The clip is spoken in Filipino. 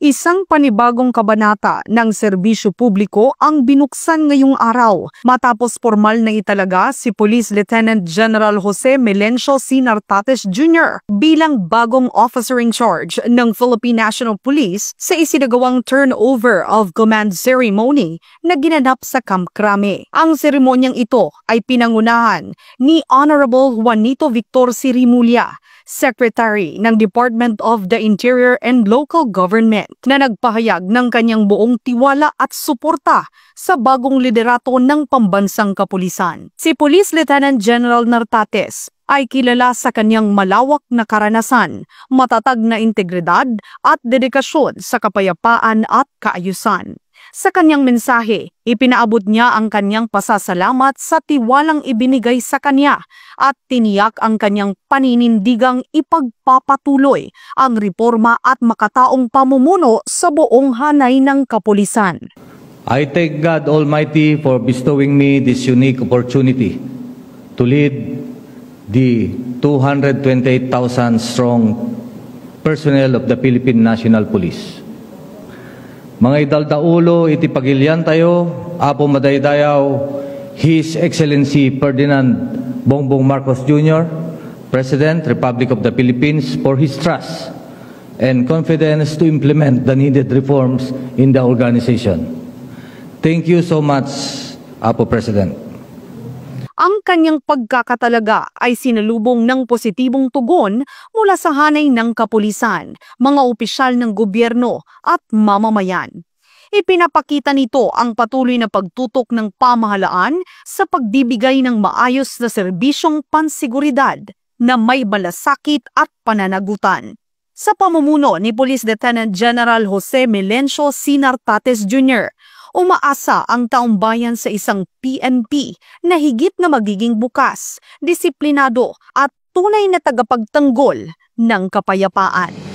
Isang panibagong kabanata ng serbisyo publiko ang binuksan ngayong araw matapos formal na italaga si Police Lieutenant General Jose Melencio C. Nartates Jr. bilang bagong officer in charge ng Philippine National Police sa isinagawang turnover of command ceremony na ginanap sa Camp Crame. Ang seremonyang ito ay pinangunahan ni Honorable Juanito Victor C. Rimulya, Secretary ng Department of the Interior and Local Government, na nagpahayag ng kanyang buong tiwala at suporta sa bagong liderato ng pambansang kapulisan. Si Police Lieutenant General Nartates ay kilala sa kanyang malawak na karanasan, matatag na integridad at dedikasyon sa kapayapaan at kaayusan. Sa kanyang mensahe, ipinaabot niya ang kanyang pasasalamat sa tiwalang ibinigay sa kanya at tiniyak ang kanyang paninindigang ipagpapatuloy ang reforma at makataong pamumuno sa buong hanay ng kapulisan. I thank God Almighty for bestowing me this unique opportunity to lead the 228,000 strong personnel of the Philippine National Police. Mga idaldaulo, iti pagilian tayo, Apo Madaydayaw, His Excellency Ferdinand Bongbong Marcos Jr., President, Republic of the Philippines, for his trust and confidence to implement the needed reforms in the organization. Thank you so much, Apo President. Ang kanyang pagkakatalaga ay sinalubong ng positibong tugon mula sa hanay ng kapulisan, mga opisyal ng gobyerno at mamamayan. Ipinapakita nito ang patuloy na pagtutok ng pamahalaan sa pagbibigay ng maayos na serbisyong pansiguridad na may malasakit at pananagutan. Sa pamumuno ni Police Lieutenant General Jose Melencio C. Nartates Jr., umaasa ang taong bayan sa isang PNP na higit na magiging bukas, disiplinado at tunay na tagapagtanggol ng kapayapaan.